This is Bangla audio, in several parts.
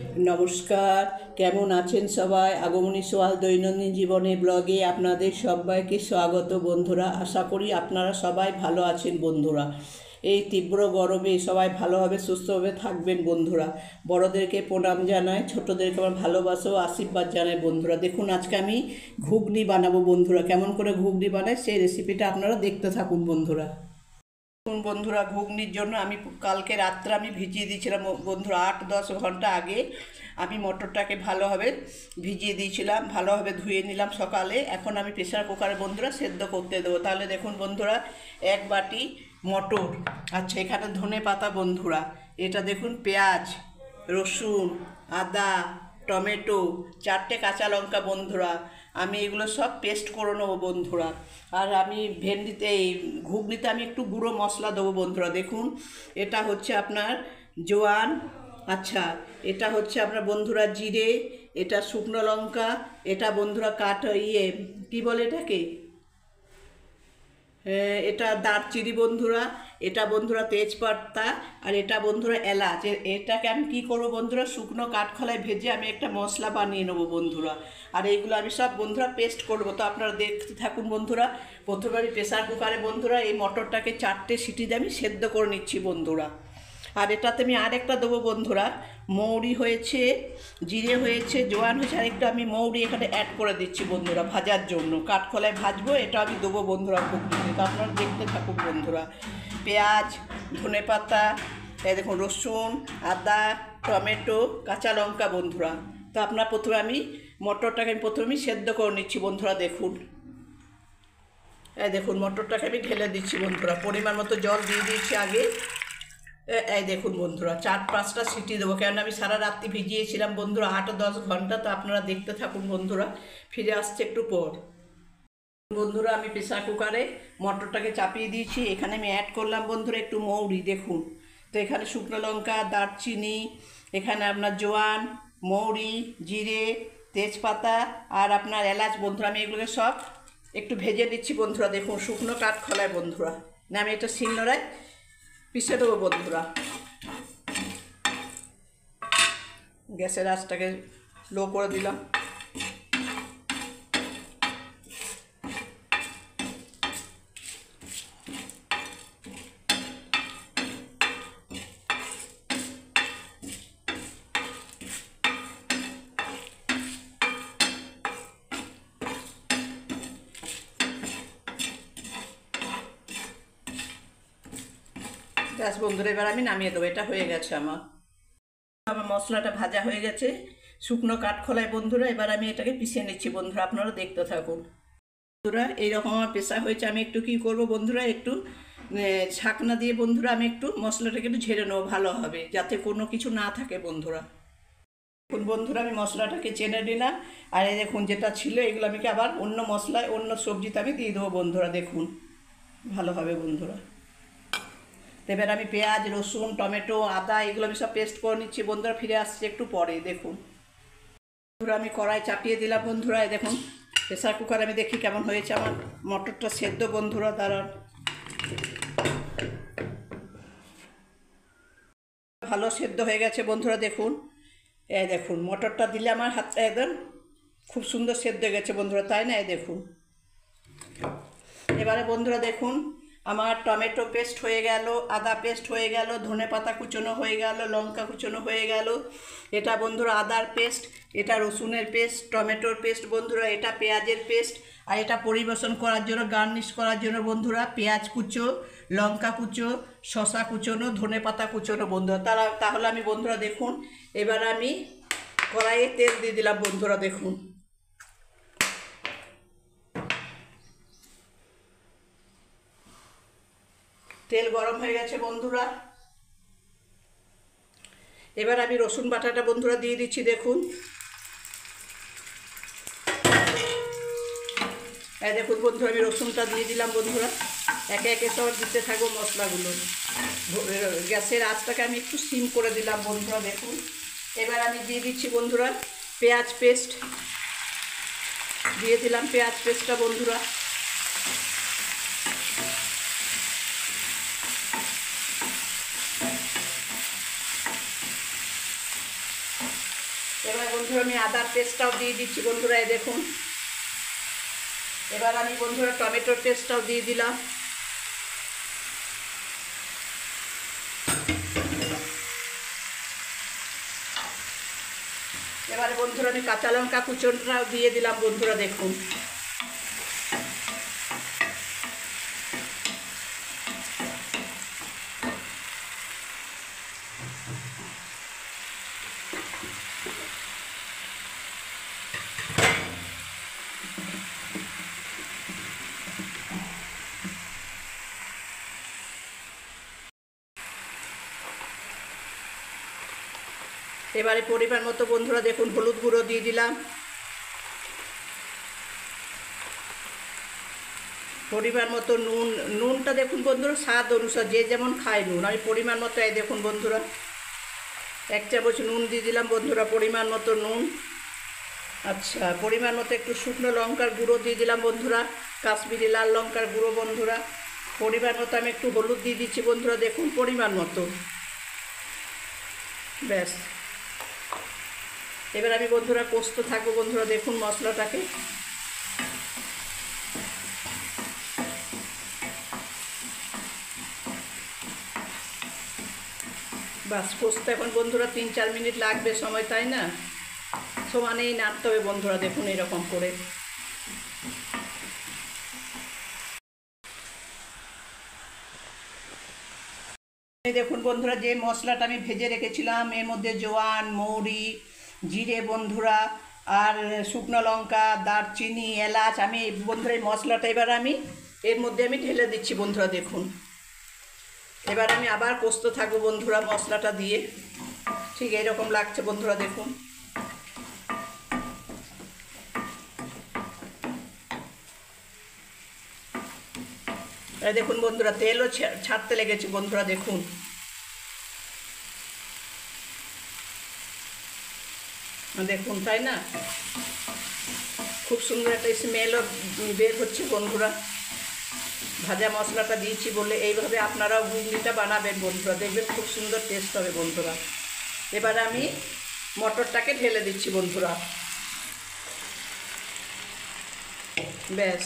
নমস্কার, কেমন আছেন সবাই? আগমনী সোহাল দৈনন্দিন জীবনে ব্লগে আপনাদের সবাইকে স্বাগত বন্ধুরা। আশা করি আপনারা সবাই ভালো আছেন বন্ধুরা। এই তীব্র গরমে সবাই ভালোভাবে সুস্থভাবে থাকবেন বন্ধুরা। বড়োদেরকে প্রণাম জানাই, ছোটোদেরকে আমার ভালোবাসা ও আশীর্বাদ জানাই বন্ধুরা। দেখুন আজকে আমি ঘুগনি বানাবো বন্ধুরা। কেমন করে ঘুগনি বানাই সেই রেসিপিটা আপনারা দেখতে থাকুন বন্ধুরা। বন্ধুরা, ঘুগনির জন্য আমি কালকে রাত্রে আমি ভিজিয়ে দিয়েছিলাম বন্ধুরা। 8-10 ঘন্টা আগে আমি মটরটাকে ভালোভাবে ভিজিয়ে দিয়েছিলাম, ভালোভাবে ধুয়ে নিলাম সকালে। এখন আমি প্রেসার কুকারে বন্ধুরা সেদ্ধ করতে দেবো। তাহলে দেখুন বন্ধুরা, 1 বাটি মটর, আচ্ছা এখানে ধনে পাতা বন্ধুরা, এটা দেখুন পেঁয়াজ, রসুন, আদা, টমেটো, 4টে কাঁচা লঙ্কা বন্ধুরা। আমি এগুলো সব পেস্ট করে নেবো বন্ধুরা। আর আমি ভেন্ডিতে এই ঘুগনিতে আমি একটু গুঁড়ো মশলা দেবো বন্ধুরা। দেখুন এটা হচ্ছে আপনার জোয়ান, আচ্ছা এটা হচ্ছে আপনার বন্ধুরা জিরে, এটা শুকনো লঙ্কা, এটা বন্ধুরা কী বলে এটাকে, এটা দারচিনি বন্ধুরা, এটা বন্ধুরা তেজপাতা, আর এটা বন্ধুরা এলাচ। এটাকে আমি কী করবো বন্ধুরা, শুকনো কাঠখোলায় ভেজে আমি একটা মশলা বানিয়ে নেবো বন্ধুরা। আর এইগুলো আমি সব বন্ধুরা পেস্ট করবো, তো আপনারা দেখতে থাকুন বন্ধুরা। প্রথমে আমি প্রেসার কুকারে বন্ধুরা এই মটরটাকে 4টে সিটি দিয়ে আমি সেদ্ধ করে নিচ্ছি বন্ধুরা। আর এটাতে আমি আরেকটা দেবো বন্ধুরা, মৌরি হয়েছে, জিরে হয়েছে, জোয়ান হয়েছে, আরেকটা আমি মৌরি এখানে অ্যাড করে দিচ্ছি বন্ধুরা ভাজার জন্য। কাঠখোলায় ভাজবো, এটা আমি দেবো বন্ধুরা ঘুগনিতে। তো আপনারা দেখতে থাকুন বন্ধুরা। পেঁয়াজ, ধনেপাতা, এই দেখুন রসুন, আদা, টমেটো, কাঁচা লঙ্কা বন্ধুরা। তো আপনার প্রথমে আমি মটরটাকে প্রথমে সেদ্ধ করে নিচ্ছি বন্ধুরা। দেখুন এই দেখুন মটরটাকে আমি ঢেলে দিচ্ছি বন্ধুরা, পরিমাণ মতো জল দিয়ে দিয়েছি আগে। এই দেখুন বন্ধুরা, 4-5টা সিটি দেবো, কেন আমি সারা রাত্রি ভিজিয়েছিলাম বন্ধুরা, 8-10 ঘন্টা। তো আপনারা দেখতে থাকুন বন্ধুরা, ফিরে আসছে একটু পর। বন্ধুরা আমি প্রেসার কুকারে মটরটাকে চাপিয়ে দিয়েছি। এখানে আমি অ্যাড করলাম বন্ধুরা একটু মৌরি, দেখুন। তো এখানে শুকনো লঙ্কা, দারচিনি, এখানে আপনার জোয়ান, মৌরি, জিরে, তেজপাতা আর আপনার এলাচ বন্ধুরা। আমি এগুলোকে সব একটু ভেজে নিচ্ছি বন্ধুরা। দেখুন শুকনো কাঠখোলায় বন্ধুরা, না আমি এটা শিলনোড়ায় পিষে দেবো বন্ধুরা। গ্যাসের আঁচটাকে লো করে দিলাম। গ্যাস বন্ধুরা, এবার আমি নামিয়ে দেবো। এটা হয়ে গেছে আমার মশলাটা ভাজা হয়ে গেছে শুকনো কাঠখোলায় বন্ধুরা। এবার আমি এটাকে পিষে নিচ্ছি বন্ধুরা, আপনারা দেখতে থাকুন বন্ধুরা। এইরকম আমার পেশা হয়েছে। আমি একটু কী করবো বন্ধুরা, একটু ছাকনা দিয়ে বন্ধুরা আমি একটু মশলাটাকে একটু ঝেড়ে নেবো ভালো হবে, যাতে কোনো কিছু না থাকে বন্ধুরা। দেখুন বন্ধুরা, আমি মশলাটাকে চেনে নিলাম। আর এই দেখুন যেটা ছিল এগুলো আমি আবার অন্য মশলায় অন্য সবজিতে আমি দিয়ে দেবো বন্ধুরা। দেখুন ভালো হবে বন্ধুরা। এবার আমি পেঁয়াজ, রসুন, টমেটো, আদা এগুলো আমি সব পেস্ট করে নিচ্ছি বন্ধুরা। ফিরে আসছি একটু পরে। দেখুন বন্ধুরা, আমি কড়াই চাপিয়ে দিলাম বন্ধুরা। দেখুন প্রেসার কুকারে আমি দেখি কেমন হয়েছে আমার মটরটা সেদ্ধ বন্ধুরা। দাঁড়ান, ভালো সেদ্ধ হয়ে গেছে বন্ধুরা। দেখুন এই দেখুন মটরটা দিলে আমার হাতটা একদম খুব সুন্দর সেদ্ধ হয়ে গেছে বন্ধুরা, তাই না? এই দেখুন এবারে বন্ধুরা দেখুন আমার টমেটো পেস্ট হয়ে গেল, আদা পেস্ট হয়ে গেল, ধনেপাতা কুচনো হয়ে গেল, লঙ্কা কুচনো হয়ে গেল। এটা বন্ধুরা আদার পেস্ট, এটা রসুনের পেস্ট, টমেটোর পেস্ট বন্ধুরা, এটা পেঁয়াজের পেস্ট। আর এটা পরিবেশন করার জন্য, গার্নিশ করার জন্য বন্ধুরা পেঁয়াজ কুচো, লঙ্কা কুচো, শসা কুচোনো, ধনেপাতা কুচোনো বন্ধুরা। তাহলে আমি বন্ধুরা দেখুন এবার আমি কড়াইয়ে তেল দিয়ে দিলাম বন্ধুরা। দেখুন তেল গরম হয়ে গেছে বন্ধুরা। এবার আমি রসুন বাটাটা বন্ধুরা দিয়ে দিচ্ছি। দেখুন এই দেখুন বন্ধুরা, আমি রসুনটা দিয়ে দিলাম বন্ধুরা। একে একে সব দিতে থাকবো মশলাগুলো। গ্যাসের আঁচটাকে আমি একটু সিম করে দিলাম বন্ধুরা। দেখুন এবার আমি দিয়ে দিচ্ছি বন্ধুরা পেঁয়াজ পেস্ট, দিয়ে দিলাম পেঁয়াজ পেস্টটা বন্ধুরা। এবার বন্ধুরা আমি আদার পেস্টটাও দিয়ে দিচ্ছি বন্ধুরা, এই দেখুন। এবার আমি বন্ধুরা টমেটোর পেস্টটাও দিয়ে দিলাম। এবারে বন্ধুরা আমি কাঁচা লঙ্কা কুচনটাও দিয়ে দিলাম বন্ধুরা, দেখুন। এবারে পরিমাণ মতো বন্ধুরা দেখুন হলুদ গুঁড়ো দিয়ে দিলাম, পরিমাণ মতো নুন। নুনটা দেখুন বন্ধুরা স্বাদ অনুসার, যে যেমন খায় নুন। আমি পরিমাণ মতো এই দেখুন বন্ধুরা 1 চামচ নুন দিয়ে দিলাম বন্ধুরা, পরিমাণ মতো নুন। আচ্ছা, পরিমাণ মতো একটু শুকনো লঙ্কার গুঁড়ো দিয়ে দিলাম বন্ধুরা, কাশ্মীরি লাল লঙ্কার গুঁড়ো বন্ধুরা। পরিমাণ মতো আমি একটু হলুদ দিয়ে দিচ্ছি বন্ধুরা, দেখুন পরিমাণ মতো। ব্যাস, এবার আমি বন্ধুরা কষতে থাকবো বন্ধুরা, দেখুন মশলাটাকে। বাস, কষতে এখন বন্ধুরা 3-4 মিনিট লাগবে সময়, তাই না? সমানেই নাড়তে হবে বন্ধুরা, দেখুন এরকম করে। দেখুন বন্ধুরা যে মশলাটা আমি ভেজে রেখেছিলাম, এর মধ্যে জোয়ান, মৌরি, জিরে বন্ধুরা, আর শুকনো লঙ্কা, দারচিনি, এলাচ, আমি বন্ধুরা এই মশলাটা এবার আমি এর মধ্যে আমি ঢেলে দিচ্ছি বন্ধুরা, দেখুন। এবার আমি আবার কষতে থাকবো বন্ধুরা মশলাটা দিয়ে, ঠিক এইরকম লাগছে বন্ধুরা, দেখুন। দেখুন বন্ধুরা তেলও ছাড়তে লেগেছে বন্ধুরা, দেখুন। দেখুন, তাই না? খুব সুন্দর একটা স্মেলও বের হচ্ছে বন্ধুরা। ভাজা মশলাটা দিয়েছি বলে এইভাবে আপনারাও ঘুগনিটা বানাবেন বন্ধুরা, দেখবেন খুব সুন্দর টেস্ট হবে বন্ধুরা। এবার আমি মটরটাকে ঢেলে দিচ্ছি বন্ধুরা। ব্যাস,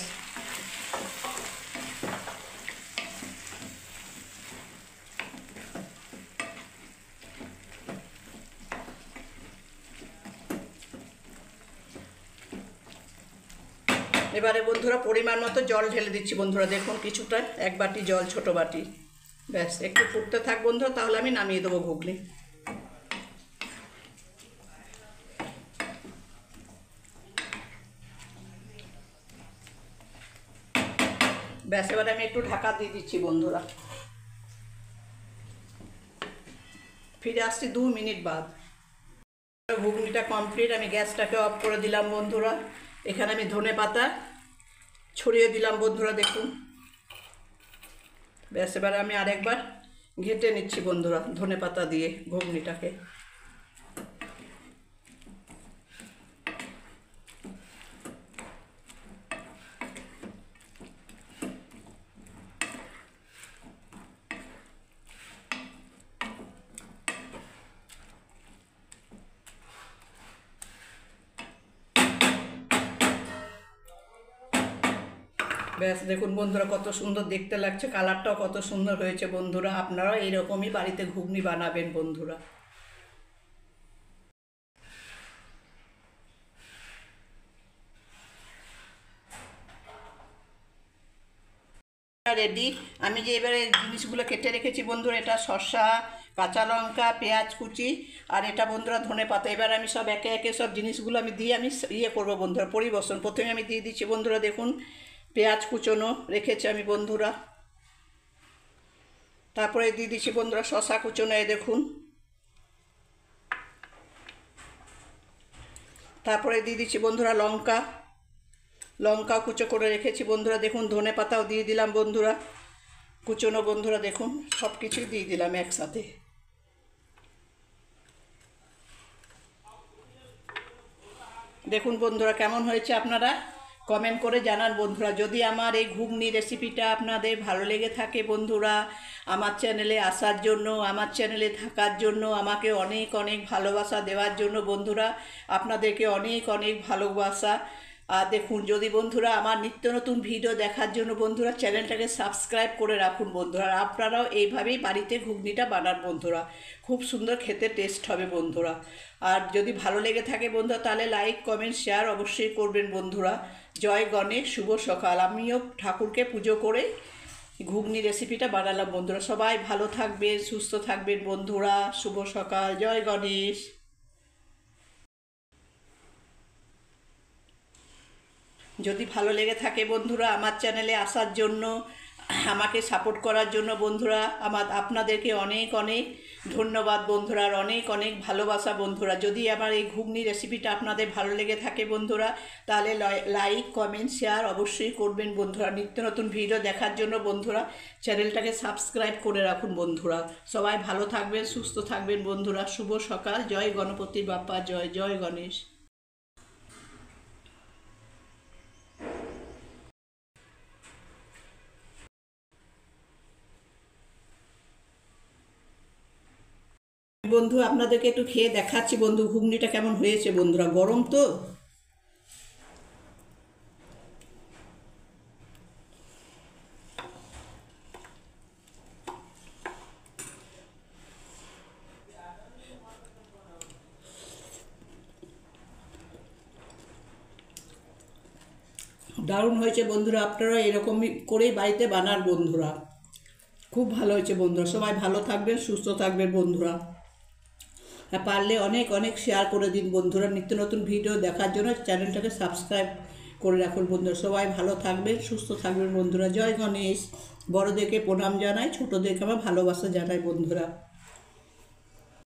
এবারে বন্ধুরা পরিমাণ মতো জল ঢেলে দিচ্ছি বন্ধুরা, দেখুন কিছুটা, 1 বাটি জল, ছোট বাটি। ব্যাস, একটু ফুটতে থাক বন্ধুরা, তাহলে আমি নামিয়ে দেবো ঘুগনি। ব্যাস, এবারে আমি একটু ঢাকা দিয়ে দিচ্ছি বন্ধুরা। ফিরে আসছি 2 মিনিট বাদ। ঘুগনিটা কমপ্লিট, আমি গ্যাসটাকে অফ করে দিলাম বন্ধুরা। এখানে আমি ধনেপাতা ছড়িয়ে দিলাম বন্ধুরা, দেখুন। ব্যাস, এবারে আমি আরেকবার ঘেঁটে নিচ্ছি বন্ধুরা ধনেপাতা দিয়ে ঘুগনিটাকে। ব্যাস, দেখুন বন্ধুরা কত সুন্দর দেখতে লাগছে, কালারটাও কত সুন্দর হয়েছে বন্ধুরা। আপনারাও এইরকমই বাড়িতে ঘুগনি বানাবেন বন্ধুরা। রেডি। আমি যে এবারে জিনিসগুলো কেটে রেখেছি বন্ধুরা, এটা শসা, কাঁচা লঙ্কা, পেঁয়াজ কুচি, আর এটা বন্ধুরা ধনেপাতা। এবার আমি সব একে একে সব জিনিসগুলো আমি দিয়ে আমি করবো বন্ধুরা, পরিবেশন। প্রথমে আমি দিয়ে দিচ্ছি বন্ধুরা, দেখুন পেঁয়াজ কুচোনো রেখেছি আমি বন্ধুরা। তারপরে দিয়ে দিচ্ছি বন্ধুরা শসা কুচোনো, এই দেখুন। তারপরে দিয়ে দিচ্ছি বন্ধুরা লঙ্কা কুচো করে রেখেছি বন্ধুরা, দেখুন। ধনেপাতাও দিয়ে দিলাম বন্ধুরা কুচোনো বন্ধুরা, দেখুন সব কিছুই দিয়ে দিলাম একসাথে। দেখুন বন্ধুরা কেমন হয়েছে, আপনারা কমেন্ট করে জানান বন্ধুরা। যদি আমার এই ঘুগনি রেসিপিটা আপনাদের ভালো লেগে থাকে বন্ধুরা, আমার চ্যানেলে আসার জন্য, আমার চ্যানেলে থাকার জন্য, আমাকে অনেক অনেক ভালোবাসা দেওয়ার জন্য বন্ধুরা আপনাদেরকে অনেক অনেক ভালোবাসা। আর দেখুন, যদি বন্ধুরা আমার নিত্য নতুন ভিডিও দেখার জন্য বন্ধুরা চ্যানেলটাকে সাবস্ক্রাইব করে রাখুন বন্ধুরা। আর আপনারাও এইভাবেই বাড়িতে ঘুগনিটা বানান বন্ধুরা, খুব সুন্দর খেতে টেস্ট হবে বন্ধুরা। আর যদি ভালো লেগে থাকে বন্ধুরা তাহলে লাইক কমেন্ট শেয়ার অবশ্যই করবেন বন্ধুরা। জয় গণেশ, শুভ সকাল। আমিও ঠাকুরকে পুজো করে ঘুগনি রেসিপিটা বানালাম বন্ধুরা। সবাই ভালো থাকবেন, সুস্থ থাকবেন বন্ধুরা। শুভ সকাল, জয় গণেশ। যদি ভালো লেগে থাকে বন্ধুরা আমার চ্যানেলে আসার জন্য, আমাকে সাপোর্ট করার জন্য বন্ধুরা আপনাদেরকে অনেক অনেক ধন্যবাদ বন্ধুরা, আর অনেক অনেক ভালোবাসা বন্ধুরা। যদি আমার এই ঘুগনি রেসিপিটা আপনাদের ভালো লেগে থাকে বন্ধুরা তাহলে লাইক কমেন্ট শেয়ার অবশ্যই করবেন বন্ধুরা। নিত্য নতুন ভিডিও দেখার জন্য বন্ধুরা চ্যানেলটাকে সাবস্ক্রাইব করে রাখুন বন্ধুরা। সবাই ভালো থাকবেন, সুস্থ থাকবেন বন্ধুরা। শুভ সকাল, জয় গণপতি বাপ্পা, জয় জয় গণেশ। বন্ধু আপনাদেরকে একটু খেয়ে দেখাচ্ছি বন্ধু ঘুগনিটা কেমন হয়েছে বন্ধুরা। গরম তো, দারুণ হয়েছে বন্ধুরা। আপনারা এরকমই করেই বাড়িতে বানান বন্ধুরা, খুব ভালো হয়েছে বন্ধুরা। সবাই ভালো থাকবেন, সুস্থ থাকবেন বন্ধুরা। আর পারলে অনেক অনেক শেয়ার করে দিন বন্ধুরা। নিত্য নতুন ভিডিও দেখার জন্য চ্যানেলটাকে সাবস্ক্রাইব করে রাখুন বন্ধুরা। সবাই ভালো থাকবেন, সুস্থ থাকবেন বন্ধুরা। জয় গণেশ। বড়োদেরকে প্রণাম জানাই, ছোটোদেরকে আমার ভালোবাসা জানাই বন্ধুরা।